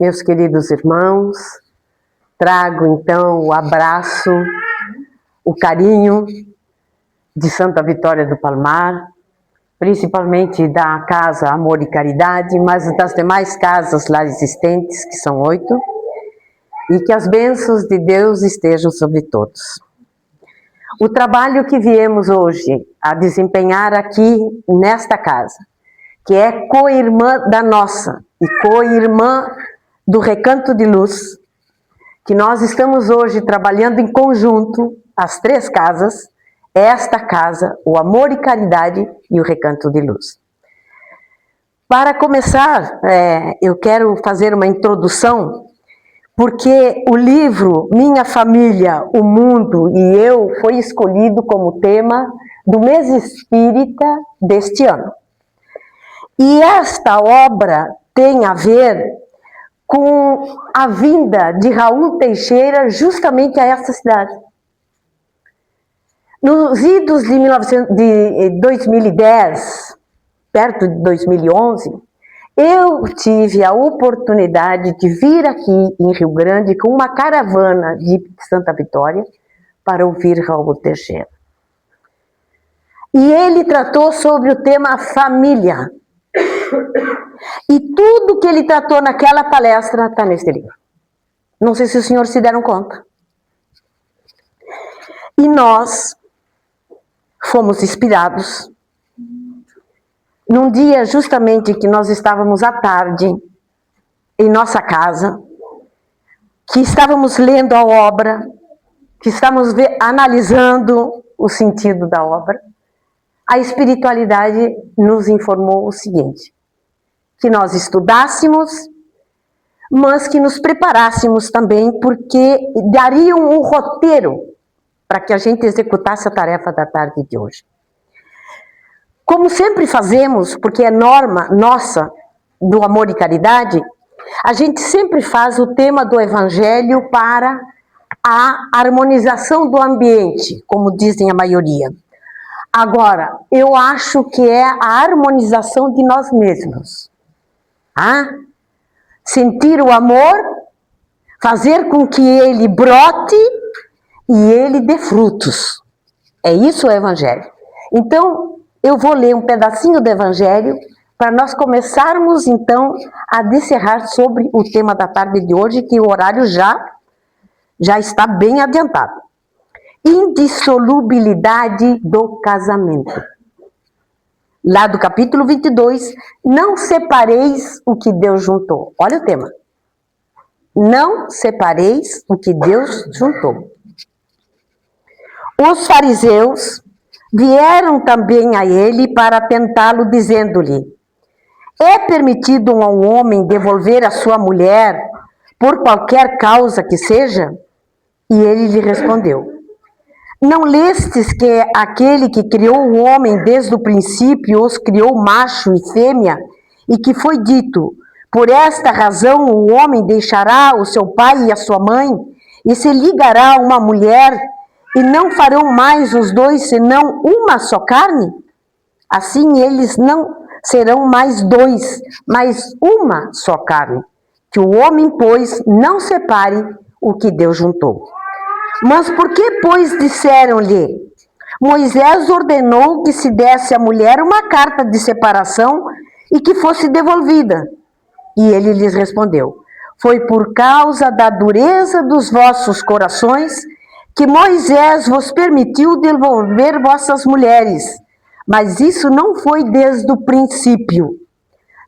Meus queridos irmãos, trago então o abraço, o carinho de Santa Vitória do Palmar, principalmente da Casa Amor e Caridade, mas das demais casas lá existentes, que são 8, e que as bênçãos de Deus estejam sobre todos. O trabalho que viemos hoje a desempenhar aqui nesta casa, que é co-irmã da nossa e co-irmã do Recanto de Luz, que nós estamos hoje trabalhando em conjunto, as 3 casas, esta casa, o Amor e Caridade e o Recanto de Luz. Para começar, eu quero fazer uma introdução, porque o livro Minha Família, o Mundo e Eu foi escolhido como tema do mês espírita deste ano. E esta obra tem a ver com a vinda de Raul Teixeira justamente a essa cidade. Nos idos de 2010, perto de 2011, eu tive a oportunidade de vir aqui em Rio Grande com uma caravana de Santa Vitória para ouvir Raul Teixeira. E ele tratou sobre o tema família. E tudo que ele tratou naquela palestra está nesse livro. Não sei se os senhores se deram conta. E nós fomos inspirados num dia justamente que nós estávamos à tarde em nossa casa, que estávamos lendo a obra, que estávamos analisando o sentido da obra. A espiritualidade nos informou o seguinte: que nós estudássemos, mas que nos preparássemos também, porque dariam um roteiro para que a gente executasse a tarefa da tarde de hoje. Como sempre fazemos, porque é norma nossa do Amor e Caridade, a gente sempre faz o tema do Evangelho para a harmonização do ambiente, como dizem a maioria. Agora, eu acho que é a harmonização de nós mesmos. Sentir o amor, fazer com que ele brote e ele dê frutos. É isso o Evangelho. Então, eu vou ler um pedacinho do Evangelho para nós começarmos, então, a disserrar sobre o tema da tarde de hoje, que o horário já está bem adiantado. Indissolubilidade do casamento. Lá do capítulo 22, não separeis o que Deus juntou. Olha o tema. Não separeis o que Deus juntou. Os fariseus vieram também a ele para tentá-lo, dizendo-lhe: é permitido a um homem devolver a sua mulher por qualquer causa que seja? E ele lhe respondeu: não lestes que aquele que criou o homem desde o princípio os criou macho e fêmea, e que foi dito: por esta razão o homem deixará o seu pai e a sua mãe, e se ligará a uma mulher, e não farão mais os dois senão uma só carne? Assim eles não serão mais dois, mas uma só carne. Que o homem, pois, não separe o que Deus juntou. Mas por que, pois, disseram-lhe: Moisés ordenou que se desse à mulher uma carta de separação e que fosse devolvida? E ele lhes respondeu: foi por causa da dureza dos vossos corações que Moisés vos permitiu devolver vossas mulheres, mas isso não foi desde o princípio.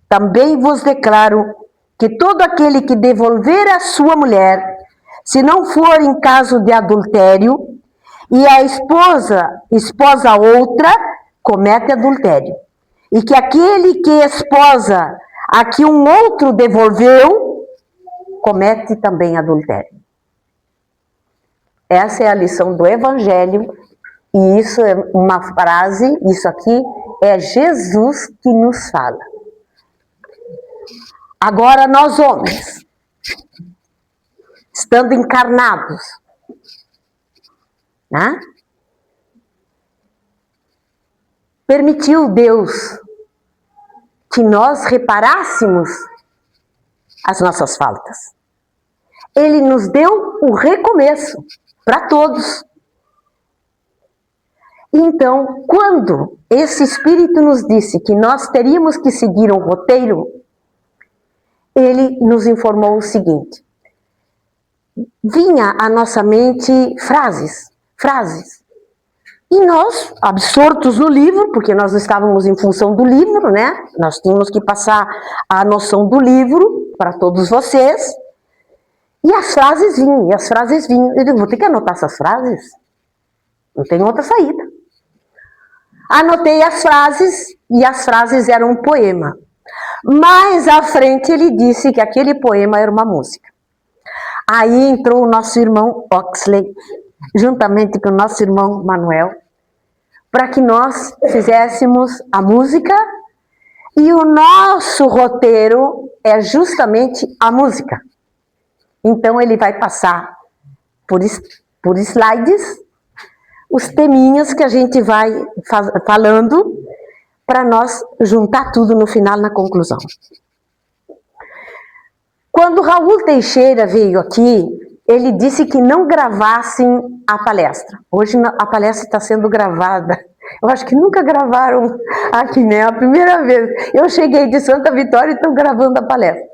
Também vos declaro que todo aquele que devolver a sua mulher, se não for em caso de adultério, e a esposa outra, comete adultério. E que aquele que esposa a que um outro devolveu, comete também adultério. Essa é a lição do Evangelho, e isso é uma frase, isso aqui é Jesus que nos fala. Agora nós homens, estando encarnados, permitiu Deus que nós reparássemos as nossas faltas. Ele nos deu o recomeço para todos. Então, quando esse Espírito nos disse que nós teríamos que seguir um roteiro, ele nos informou o seguinte: vinha à nossa mente frases. E nós, absortos no livro, porque nós estávamos em função do livro, né? Nós tínhamos que passar a noção do livro para todos vocês. E as frases vinham. Eu digo, vou ter que anotar essas frases? Não tem outra saída. Anotei as frases, e as frases eram um poema. Mais à frente ele disse que aquele poema era uma música. Aí entrou o nosso irmão Oxley, juntamente com o nosso irmão Manuel, para que nós fizéssemos a música, e o nosso roteiro é justamente a música. Então ele vai passar por slides os teminhas que a gente vai falando para nós juntar tudo no final, na conclusão. Quando Raul Teixeira veio aqui, ele disse que não gravassem a palestra. Hoje a palestra está sendo gravada. Eu acho que nunca gravaram aqui, né? É a primeira vez. Eu cheguei de Santa Vitória e estão gravando a palestra.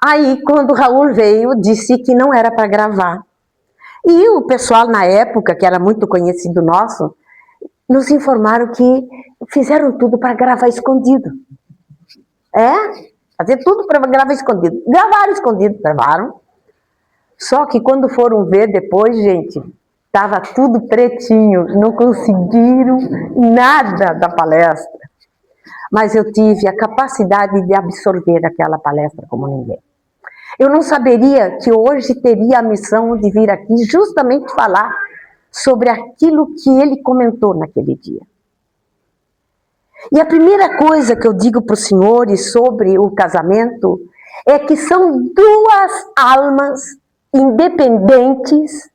Aí, quando Raul veio, disse que não era para gravar. E o pessoal, na época, que era muito conhecido nosso, nos informaram que fizeram tudo para gravar escondido. Fazer tudo para gravar escondido. Gravaram escondido, gravaram. Só que quando foram ver depois, gente, estava tudo pretinho, não conseguiram nada da palestra. Mas eu tive a capacidade de absorver aquela palestra como ninguém. Eu não saberia que hoje teria a missão de vir aqui justamente falar sobre aquilo que ele comentou naquele dia. E a primeira coisa que eu digo para os senhores sobre o casamento é que são duas almas independentes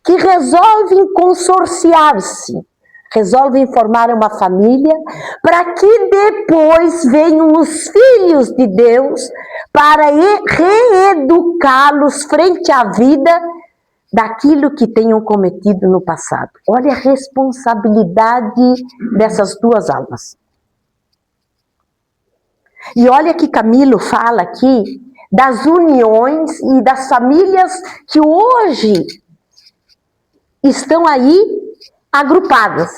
que resolvem consorciar-se, resolvem formar uma família, para que depois venham os filhos de Deus para reeducá-los frente à vida daquilo que tenham cometido no passado. Olha a responsabilidade dessas duas almas. E olha que Camilo fala aqui das uniões e das famílias que hoje estão aí agrupadas,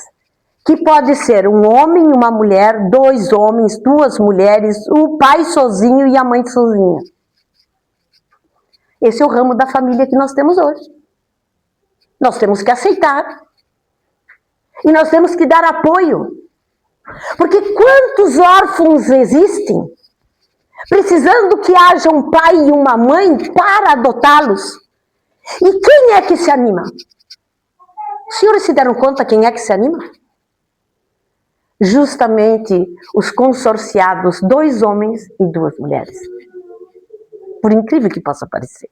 que pode ser um homem, uma mulher, dois homens, duas mulheres, o pai sozinho e a mãe sozinha. Esse é o ramo da família que nós temos hoje. Nós temos que aceitar. E nós temos que dar apoio. Porque quantos órfãos existem, precisando que haja um pai e uma mãe para adotá-los? E quem é que se anima? Os senhores se deram conta quem é que se anima? Justamente os consorciados, dois homens e duas mulheres. Por incrível que possa parecer.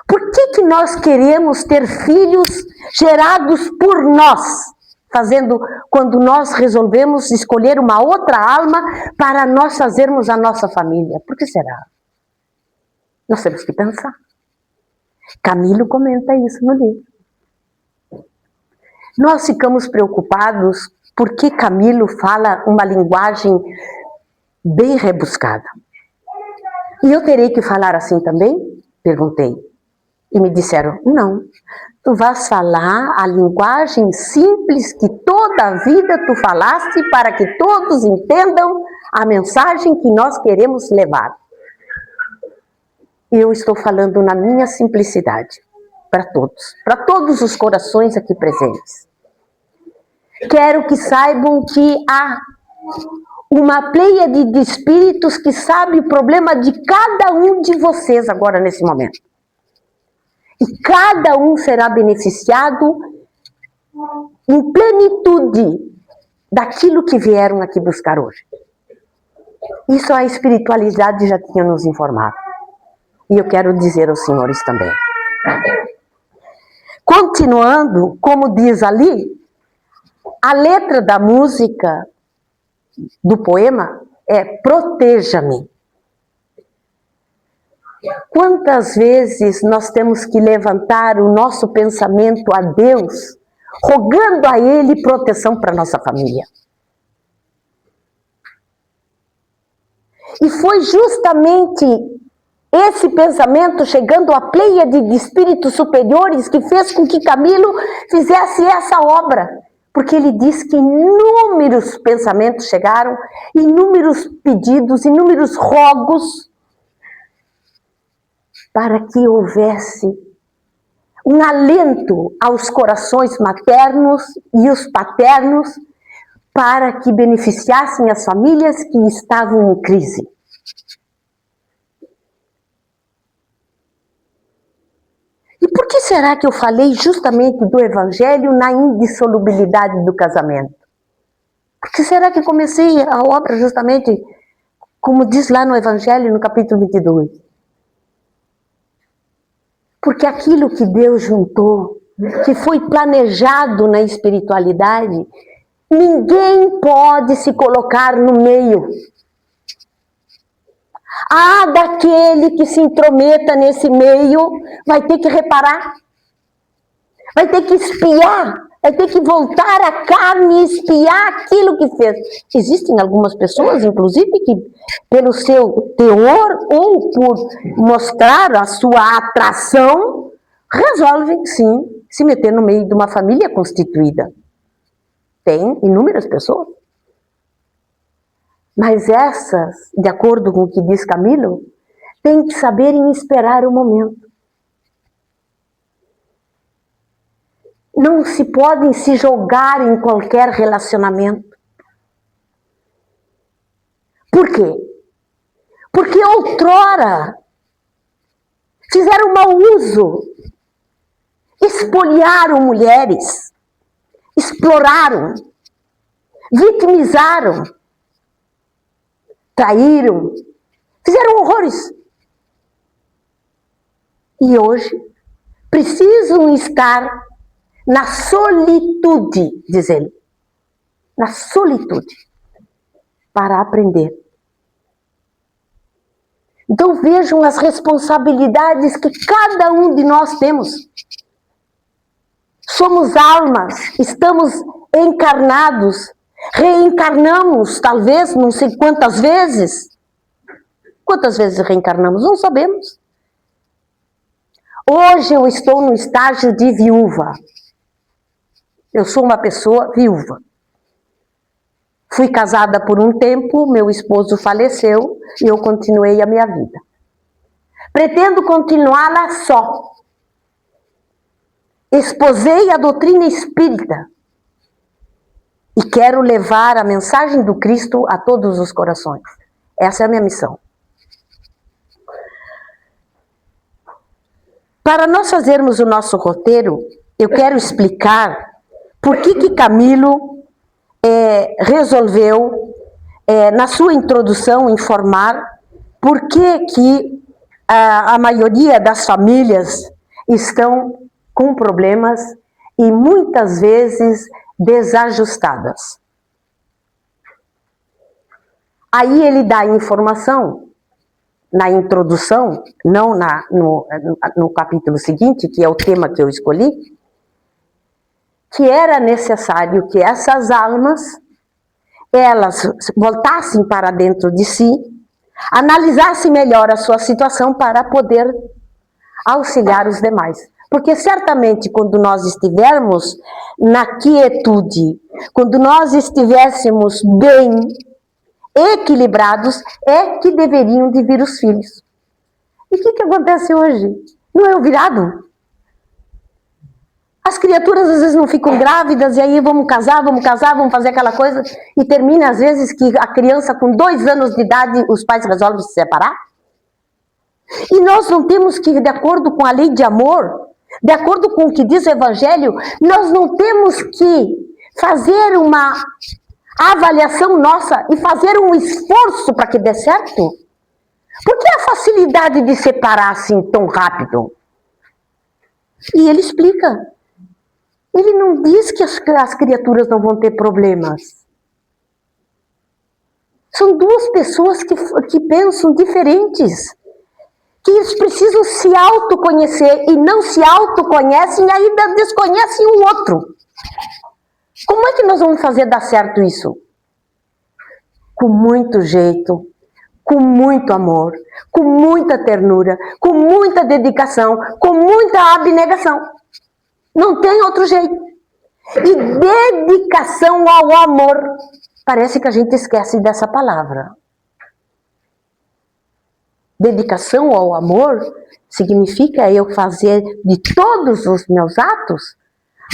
Por que nós queremos ter filhos gerados por nós? Quando nós resolvemos escolher uma outra alma para nós fazermos a nossa família. Por que será? Nós temos que pensar. Camilo comenta isso no livro. Nós ficamos preocupados porque Camilo fala uma linguagem bem rebuscada. E eu terei que falar assim também? Perguntei. E me disseram, não, tu vais falar a linguagem simples que toda a vida tu falaste para que todos entendam a mensagem que nós queremos levar. Eu estou falando na minha simplicidade, para todos os corações aqui presentes. Quero que saibam que há uma pleiade de espíritos que sabe o problema de cada um de vocês agora nesse momento. E cada um será beneficiado em plenitude daquilo que vieram aqui buscar hoje. Isso a espiritualidade já tinha nos informado. E eu quero dizer aos senhores também. Continuando, como diz ali, a letra da música, do poema, é proteja-me. Quantas vezes nós temos que levantar o nosso pensamento a Deus, rogando a Ele proteção para nossa família? E foi justamente esse pensamento chegando à pleiade de espíritos superiores que fez com que Camilo fizesse essa obra. Porque ele diz que inúmeros pensamentos chegaram, inúmeros pedidos, inúmeros rogos, para que houvesse um alento aos corações maternos e os paternos, para que beneficiassem as famílias que estavam em crise. E por que será que eu falei justamente do Evangelho na indissolubilidade do casamento? Por que será que comecei a obra justamente, como diz lá no Evangelho, no capítulo 22? Porque aquilo que Deus juntou, que foi planejado na espiritualidade, ninguém pode se colocar no meio. Daquele que se intrometa nesse meio, vai ter que reparar, vai ter que espiar, vai ter que voltar à carne e espiar aquilo que fez. Existem algumas pessoas, inclusive, que pelo seu teor ou por mostrar a sua atração, resolvem, sim, se meter no meio de uma família constituída. Tem inúmeras pessoas. Mas essas, de acordo com o que diz Camilo, têm que saberem esperar o momento. Não se podem se jogar em qualquer relacionamento. Por quê? Porque outrora fizeram mau uso, espoliaram mulheres, exploraram, vitimizaram, traíram, fizeram horrores. E hoje precisam estar na solitude, diz ele. Na solitude, para aprender. Então vejam as responsabilidades que cada um de nós temos. Somos almas, estamos encarnados, reencarnamos, talvez, não sei quantas vezes. Quantas vezes reencarnamos? Não sabemos. Hoje eu estou no estágio de viúva. Eu sou uma pessoa viúva. Fui casada por um tempo, meu esposo faleceu e eu continuei a minha vida. Pretendo continuá-la só. Esposei a doutrina espírita e quero levar a mensagem do Cristo a todos os corações. Essa é a minha missão. Para nós fazermos o nosso roteiro, eu quero explicar por que Camilo resolveu, na sua introdução, informar por que a maioria das famílias estão com problemas e muitas vezes desajustadas. Aí ele dá informação na introdução, não no capítulo seguinte, que é o tema que eu escolhi, que era necessário que essas almas, elas voltassem para dentro de si, analisassem melhor a sua situação para poder auxiliar os demais. Porque certamente quando nós estivermos na quietude, quando nós estivéssemos bem, equilibrados, é que deveriam de vir os filhos. E o que acontece hoje? Não é o virado? As criaturas às vezes não ficam grávidas e aí vamos casar, vamos fazer aquela coisa e termina às vezes que a criança com 2 anos de idade, os pais resolvem se separar. E nós não temos que, de acordo com a lei de amor, de acordo com o que diz o Evangelho, nós não temos que fazer uma avaliação nossa e fazer um esforço para que dê certo? Por que a facilidade de separar assim tão rápido? E ele explica. Ele não diz que as criaturas não vão ter problemas. São duas pessoas que pensam diferentes. que eles precisam se autoconhecer e não se autoconhecem e ainda desconhecem o outro. Como é que nós vamos fazer dar certo isso? Com muito jeito, com muito amor, com muita ternura, com muita dedicação, com muita abnegação. Não tem outro jeito. E dedicação ao amor. Parece que a gente esquece dessa palavra. Dedicação ao amor significa eu fazer de todos os meus atos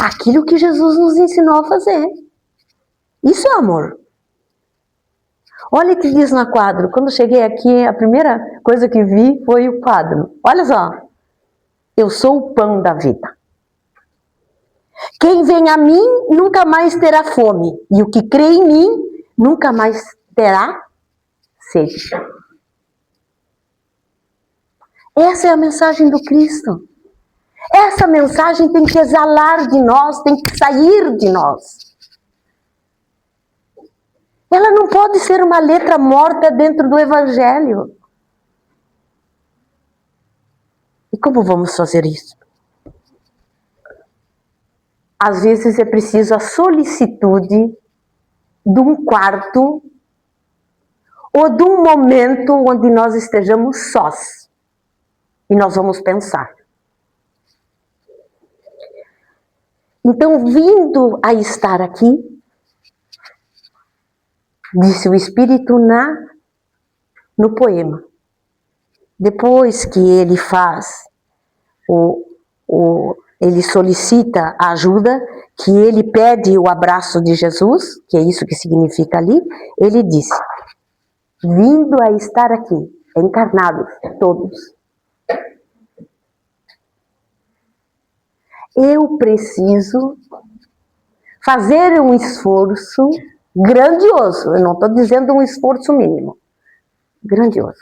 aquilo que Jesus nos ensinou a fazer. Isso é amor. Olha o que diz no quadro. Quando cheguei aqui, a primeira coisa que vi foi o quadro. Olha só. Eu sou o pão da vida. Quem vem a mim nunca mais terá fome. E o que crê em mim nunca mais terá sede. Essa é a mensagem do Cristo. Essa mensagem tem que exalar de nós, tem que sair de nós. Ela não pode ser uma letra morta dentro do Evangelho. E como vamos fazer isso? Às vezes é preciso a solicitude de um quarto ou de um momento onde nós estejamos sós. E nós vamos pensar. Então, vindo a estar aqui, disse o Espírito no poema. Depois que ele faz, ele solicita a ajuda, que ele pede o abraço de Jesus, que é isso que significa ali, ele disse, vindo a estar aqui, encarnados todos, eu preciso fazer um esforço grandioso. Eu não estou dizendo um esforço mínimo. Grandioso.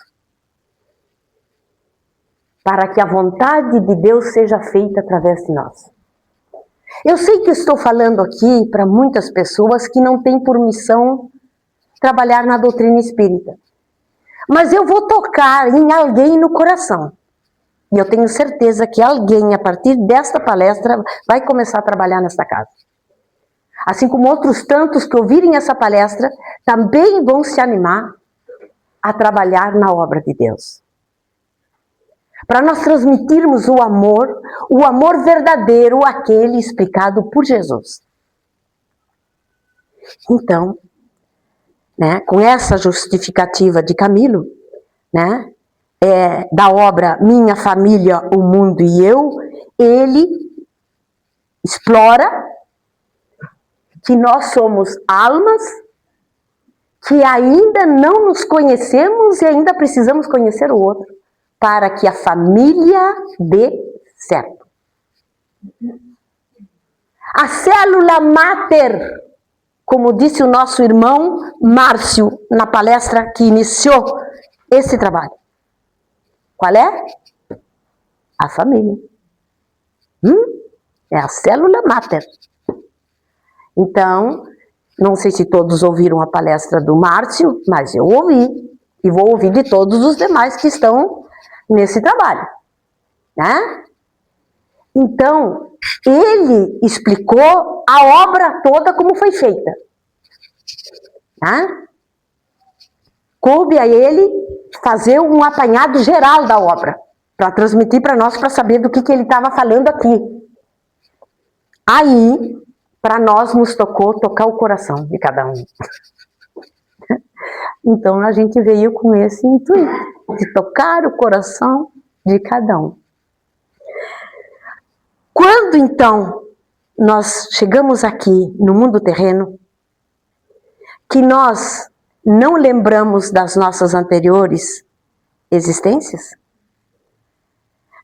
Para que a vontade de Deus seja feita através de nós. Eu sei que estou falando aqui para muitas pessoas que não têm por missão trabalhar na doutrina espírita. Mas eu vou tocar em alguém no coração. E eu tenho certeza que alguém, a partir desta palestra, vai começar a trabalhar nesta casa. Assim como outros tantos que ouvirem essa palestra, também vão se animar a trabalhar na obra de Deus. Para nós transmitirmos o amor verdadeiro, aquele explicado por Jesus. Então, com essa justificativa de Camilo, da obra Minha Família, o Mundo e Eu, ele explora que nós somos almas que ainda não nos conhecemos e ainda precisamos conhecer o outro, para que a família dê certo. A célula máter, como disse o nosso irmão Márcio, na palestra que iniciou esse trabalho. Qual é? A família. É a célula máter. Então, não sei se todos ouviram a palestra do Márcio, mas eu ouvi. E vou ouvir de todos os demais que estão nesse trabalho. Então, ele explicou a obra toda como foi feita. Coube a ele fazer um apanhado geral da obra, para transmitir para nós, para saber do que ele estava falando aqui. Aí, para nós, nos tocou tocar o coração de cada um. Então, a gente veio com esse intuito, de tocar o coração de cada um. Quando, então, nós chegamos aqui, no mundo terreno, que nós não lembramos das nossas anteriores existências,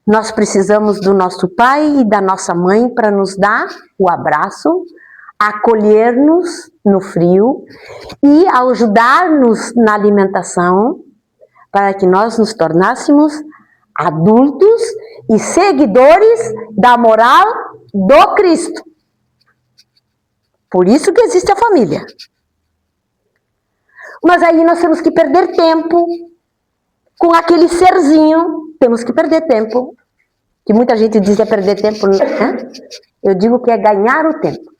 nós precisamos do nosso pai e da nossa mãe para nos dar o abraço, acolher-nos no frio e ajudar-nos na alimentação para que nós nos tornássemos adultos e seguidores da moral do Cristo. Por isso que existe a família. Mas aí nós temos que perder tempo com aquele serzinho temos que perder tempo. Que muita gente diz que é perder tempo, né? Eu digo que é ganhar o tempo.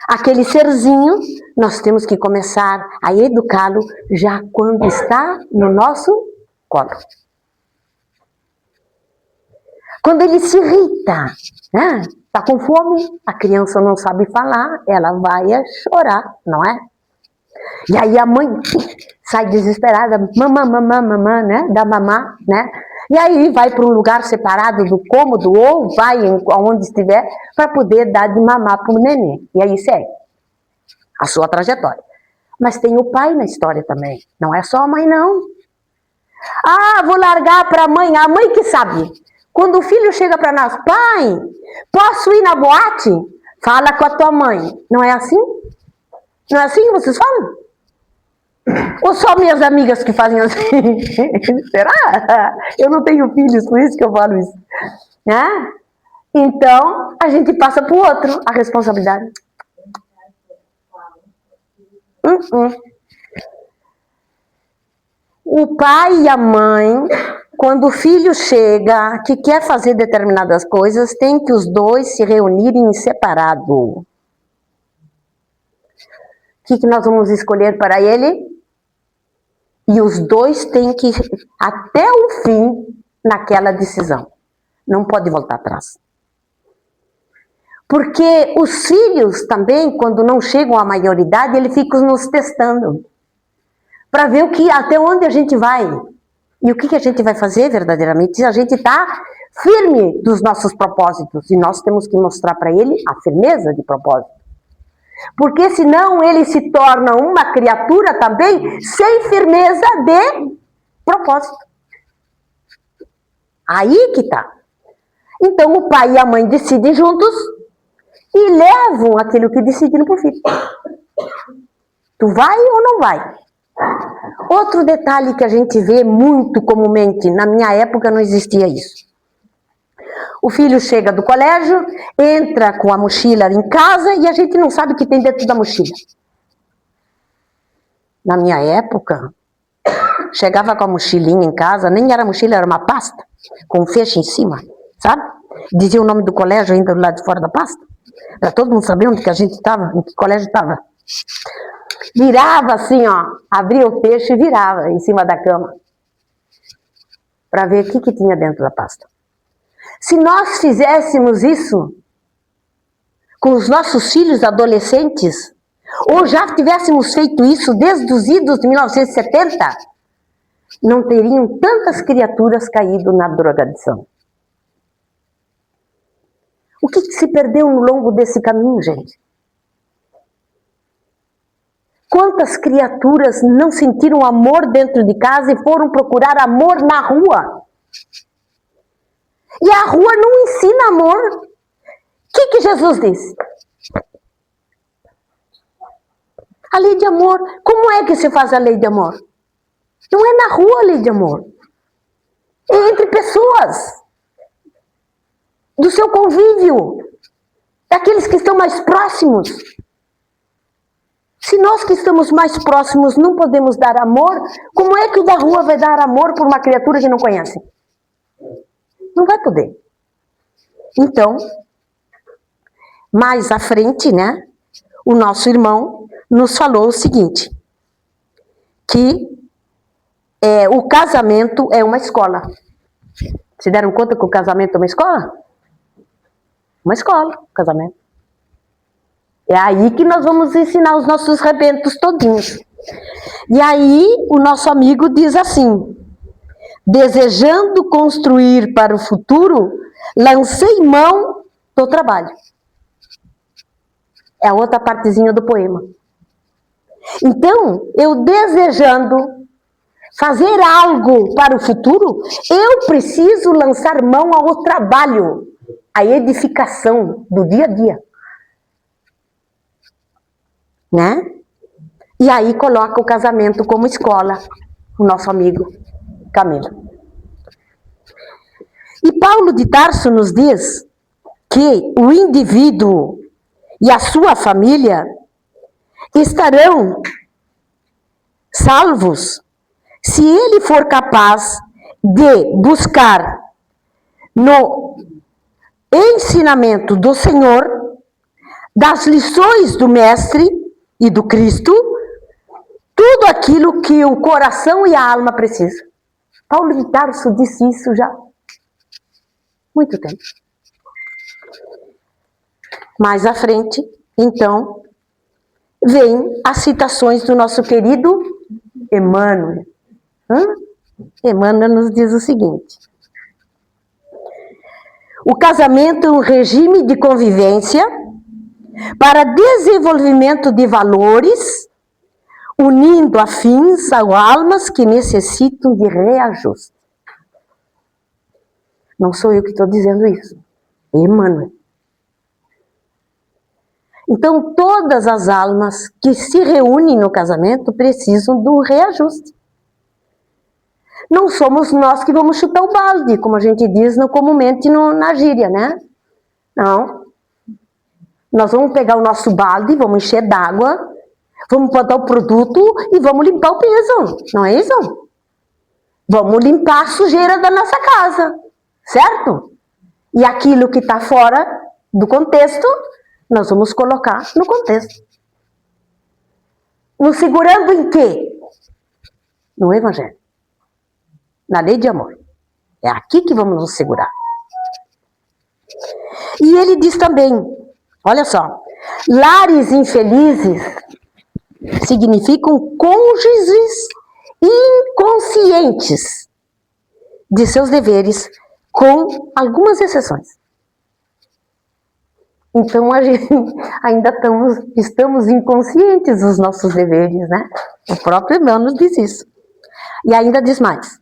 Aquele serzinho, nós temos que começar a educá-lo já quando está no nosso colo. Quando ele se irrita, né? Está com fome, a criança não sabe falar, ela vai chorar, não é? E aí a mãe sai desesperada, mamã, né? Da mamá, né? E aí vai para um lugar separado do cômodo ou vai aonde estiver para poder dar de mamar para o neném. E aí segue a sua trajetória. Mas tem o pai na história também. Não é só a mãe, não. Ah, vou largar para a mãe que sabe. Quando o filho chega para nós, pai, posso ir na boate? Fala com a tua mãe. Não é assim? Não é assim que vocês falam? Ou só minhas amigas que fazem assim? Será? Eu não tenho filhos, por isso que eu falo isso. Né? Então, a gente passa para o outro a responsabilidade. O pai e a mãe, quando o filho chega, que quer fazer determinadas coisas, tem que os dois se reunirem em separado. O que nós vamos escolher para ele? E os dois têm que ir até o fim naquela decisão. Não pode voltar atrás. Porque os filhos também, quando não chegam à maioridade, eles ficam nos testando. Para ver até onde a gente vai. E o que a gente vai fazer verdadeiramente. Se a gente está firme dos nossos propósitos. E nós temos que mostrar para ele a firmeza de propósito. Porque senão ele se torna uma criatura também sem firmeza de propósito. Aí que tá. Então o pai e a mãe decidem juntos e levam aquilo que decidiram pro filho. Tu vai ou não vai? Outro detalhe que a gente vê muito comumente, na minha época não existia isso. O filho chega do colégio, entra com a mochila em casa e a gente não sabe o que tem dentro da mochila. Na minha época, chegava com a mochilinha em casa, nem era mochila, era uma pasta, com um feixe em cima, sabe? Dizia o nome do colégio ainda do lado de fora da pasta, para todo mundo saber onde que a gente estava, em que colégio estava. Virava assim, ó, abria o feixe e virava em cima da cama, para ver o que tinha dentro da pasta. Se nós fizéssemos isso com os nossos filhos adolescentes, ou já tivéssemos feito isso desde os idos de 1970, não teriam tantas criaturas caído na drogadição. O que se perdeu no longo desse caminho, gente? Quantas criaturas não sentiram amor dentro de casa e foram procurar amor na rua? E a rua não ensina amor. O que Jesus disse? A lei de amor. Como é que se faz a lei de amor? Não é na rua a lei de amor. É entre pessoas. Do seu convívio. Daqueles que estão mais próximos. Se nós que estamos mais próximos não podemos dar amor, como é que o da rua vai dar amor por uma criatura que não conhece? Não vai poder. Então, mais à frente, né, o nosso irmão nos falou o seguinte, que o casamento é uma escola. Se deram conta que o casamento é uma escola? Uma escola, o casamento. É aí que nós vamos ensinar os nossos rebentos todinhos. E aí o nosso amigo diz assim, desejando construir para o futuro, lancei mão do trabalho. É a outra partezinha do poema. Então, eu desejando fazer algo para o futuro, eu preciso lançar mão ao trabalho, à edificação do dia a dia. Né? E aí coloca o casamento como escola, o nosso amigo Camilo. E Paulo de Tarso nos diz que o indivíduo e a sua família estarão salvos se ele for capaz de buscar no ensinamento do Senhor, das lições do Mestre e do Cristo, tudo aquilo que o coração e a alma precisam. Paulo de Tarso disse isso já há muito tempo. Mais à frente, então, vem as citações do nosso querido Emmanuel. Emmanuel nos diz o seguinte: o casamento é um regime de convivência para desenvolvimento de valores, unindo afins a almas que necessitam de reajuste. Não sou eu que estou dizendo isso, é Emmanuel. Então, todas as almas que se reúnem no casamento precisam de um reajuste. Não somos nós que vamos chutar o balde, como a gente diz comumente na gíria, né? Não. Nós vamos pegar o nosso balde, vamos encher d'água, vamos botar o produto e vamos limpar o piso. Não é isso? Vamos limpar a sujeira da nossa casa, certo? E aquilo que está fora do contexto, nós vamos colocar no contexto. Nos segurando em quê? No Evangelho. Na lei de amor. É aqui que vamos nos segurar. E ele diz também, olha só, lares infelizes significam cônjuges inconscientes de seus deveres, com algumas exceções. Então, a gente ainda estamos inconscientes dos nossos deveres, né? O próprio Emmanuel diz isso. E ainda diz mais.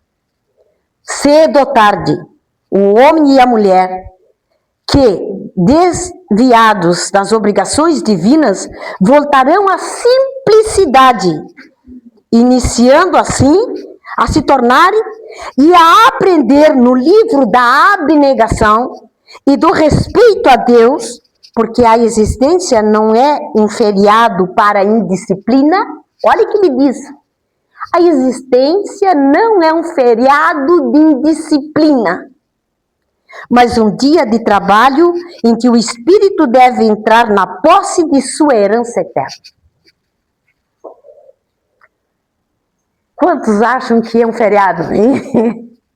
Cedo ou tarde, o homem e a mulher que, desviados das obrigações divinas, voltarão à simplicidade, iniciando assim a se tornarem e a aprender no livro da abnegação e do respeito a Deus, porque a existência não é um feriado para a indisciplina. Olha o que ele diz. A existência não é um feriado de indisciplina, mas um dia de trabalho em que o espírito deve entrar na posse de sua herança eterna. Quantos acham que é um feriado?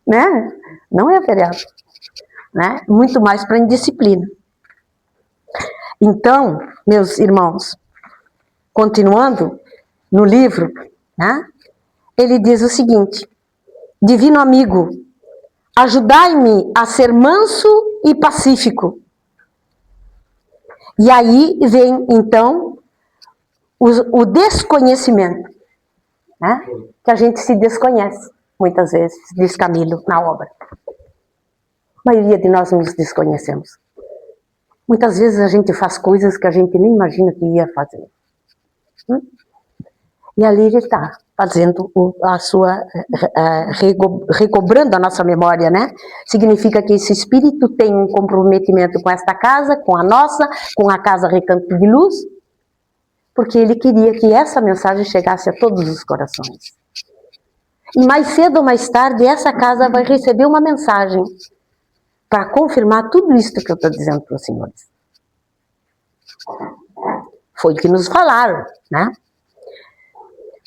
Né? Não é feriado. Né? Muito mais para indisciplina. Então, meus irmãos, continuando no livro, né? Ele diz o seguinte: divino amigo, ajudai-me a ser manso e pacífico. E aí vem, então, o desconhecimento, né? Que a gente se desconhece, muitas vezes, diz Camilo na obra. A maioria de nós nos desconhecemos. Muitas vezes a gente faz coisas que a gente nem imagina que ia fazer. E ali ele está fazendo a sua, recobrando a nossa memória, né? Significa que esse espírito tem um comprometimento com esta casa, com a nossa, com a casa Recanto de Luz, porque ele queria que essa mensagem chegasse a todos os corações. E mais cedo ou mais tarde, essa casa vai receber uma mensagem para confirmar tudo isso que eu estou dizendo para os senhores. Foi o que nos falaram, né?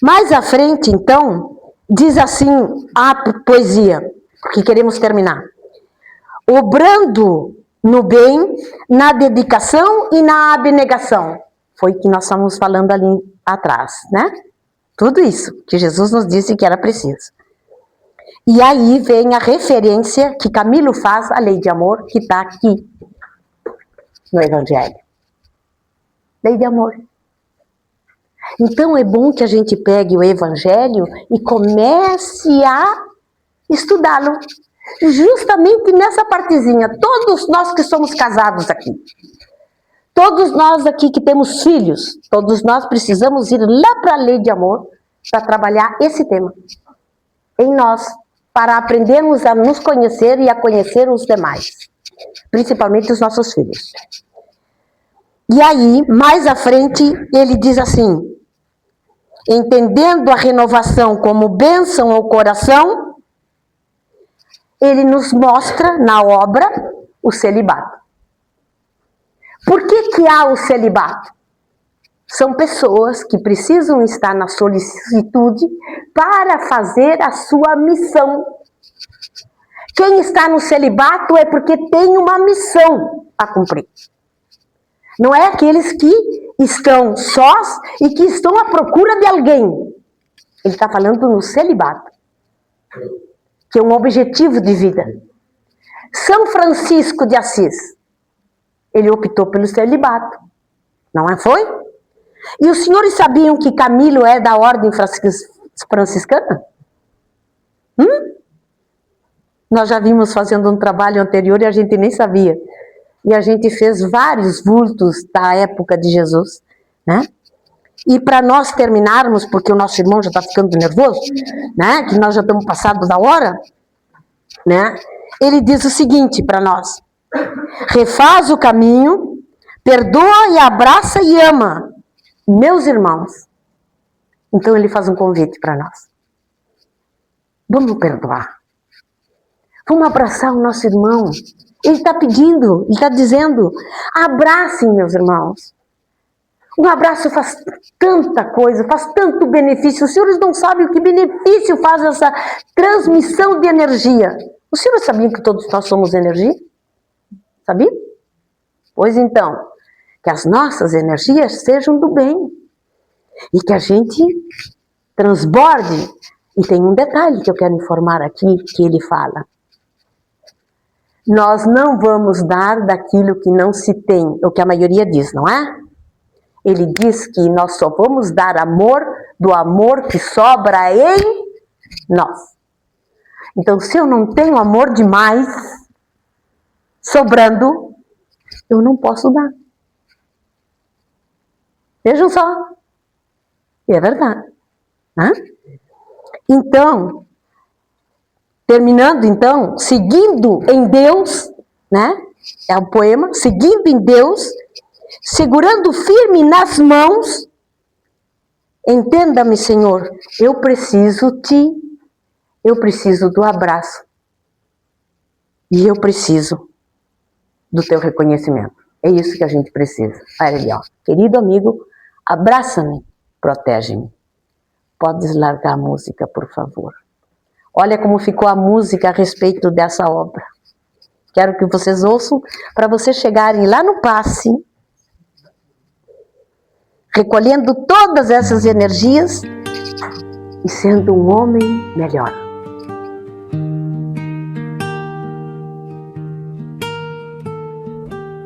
Mais à frente, então, diz assim a poesia, que queremos terminar. Obrando no bem, na dedicação e na abnegação. Foi o que nós estamos falando ali atrás, né? Tudo isso que Jesus nos disse que era preciso. E aí vem a referência que Camilo faz à lei de amor, que está aqui no Evangelho. Lei de amor. Então é bom que a gente pegue o Evangelho e comece a estudá-lo. Justamente nessa partezinha, todos nós que somos casados aqui, todos nós aqui que temos filhos, todos nós precisamos ir lá para a lei de amor para trabalhar esse tema em nós, para aprendermos a nos conhecer e a conhecer os demais, principalmente os nossos filhos. E aí, mais à frente, ele diz assim: entendendo a renovação como bênção ao coração, ele nos mostra na obra o celibato. Por que há o celibato? São pessoas que precisam estar na solicitude para fazer a sua missão. Quem está no celibato é porque tem uma missão a cumprir. Não é aqueles que estão sós e que estão à procura de alguém. Ele está falando no celibato, que é um objetivo de vida. São Francisco de Assis, ele optou pelo celibato, não é? Foi? E os senhores sabiam que Camilo é da ordem franciscana? Nós já vimos fazendo um trabalho anterior e a gente nem sabia. E a gente fez vários vultos da época de Jesus, né? E para nós terminarmos, porque o nosso irmão já está ficando nervoso, né? Que nós já estamos passados da hora, né? Ele diz o seguinte para nós: refaz o caminho, perdoa e abraça e ama, meus irmãos. Então ele faz um convite para nós. Vamos perdoar. Vamos abraçar o nosso irmão. Ele está pedindo, ele está dizendo, abracem, meus irmãos. Um abraço faz tanta coisa, faz tanto benefício. Os senhores não sabem o que benefício faz essa transmissão de energia. Os senhores sabiam que todos nós somos energia? Sabiam? Pois então, que as nossas energias sejam do bem. E que a gente transborde. E tem um detalhe que eu quero informar aqui, que ele fala. Nós não vamos dar daquilo que não se tem, o que a maioria diz, não é? Ele diz que nós só vamos dar amor do amor que sobra em nós. Então, se eu não tenho amor demais, sobrando, eu não posso dar. Vejam só. E é verdade. Né? Então, terminando então, seguindo em Deus, né? É um poema, seguindo em Deus, segurando firme nas mãos, entenda-me, Senhor, eu preciso do abraço. E eu preciso do teu reconhecimento. É isso que a gente precisa. Olha ali, ó. Querido amigo, abraça-me, protege-me. Podes largar a música, por favor. Olha como ficou a música a respeito dessa obra. Quero que vocês ouçam para vocês chegarem lá no passe, recolhendo todas essas energias e sendo um homem melhor.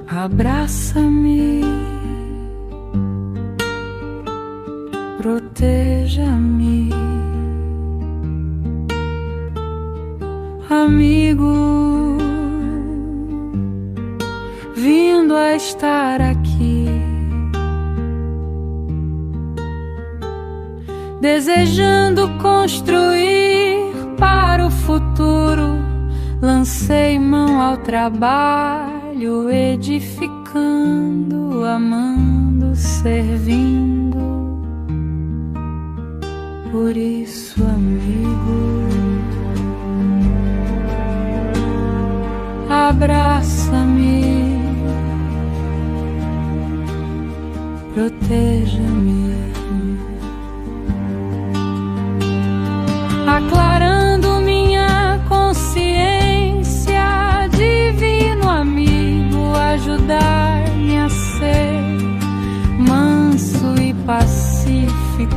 Abraça-me, proteja-me, amigo, vindo a estar aqui, desejando construir para o futuro, lancei mão ao trabalho, edificando, amando, servindo. Por isso, amigo, abraça-me, proteja-me, aclarando minha consciência, divino amigo, ajudar-me a ser manso e pacífico,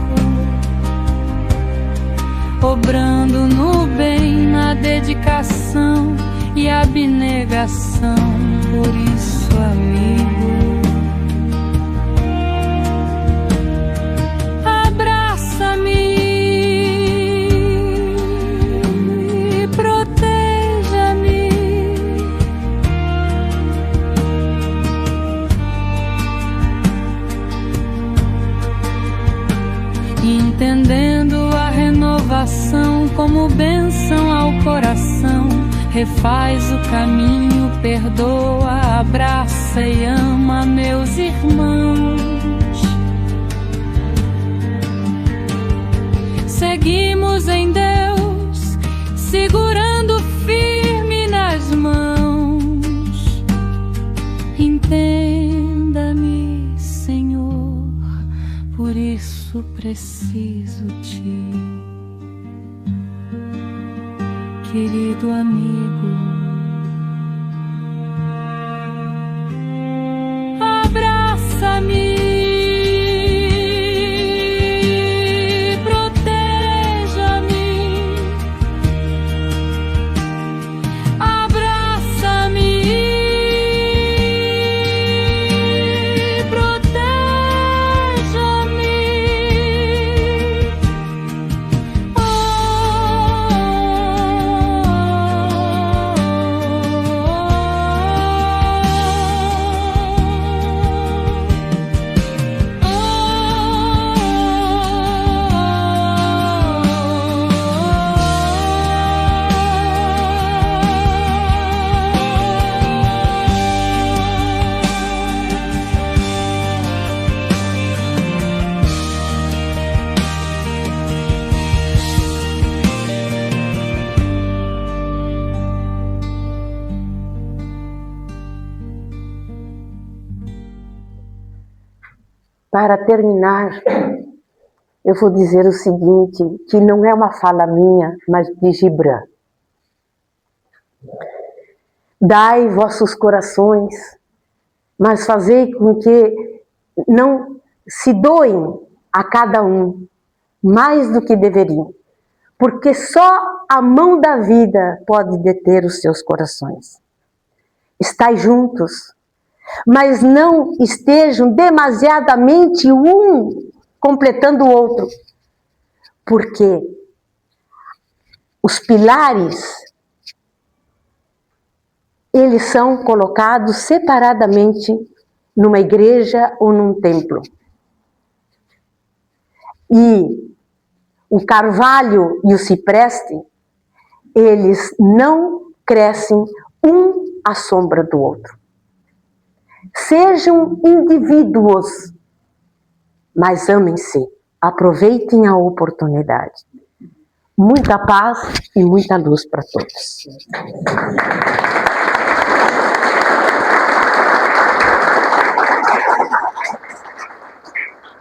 obrando no bem, na dedicação e abnegação. Por isso, amigo, abraça-me, proteja-me, entendendo a renovação como bênção ao coração. Refaz o caminho, perdoa, abraça e ama meus irmãos. Seguimos em Deus, segurando firme entenda-me, Senhor, por isso preciso-te, querido amigo. Abraça-me, Para terminar, eu vou dizer o seguinte, que não é uma fala minha, mas de Gibran. Dai vossos corações, mas fazei com que não se doem a cada um, mais do que deveriam, porque só a mão da vida pode deter os seus corações. Estai juntos, mas não estejam demasiadamente um completando o outro, porque os pilares, eles são colocados separadamente numa igreja ou num templo. E o carvalho e o cipreste, eles não crescem um à sombra do outro. Sejam indivíduos, mas amem-se, aproveitem a oportunidade. Muita paz e muita luz para todos.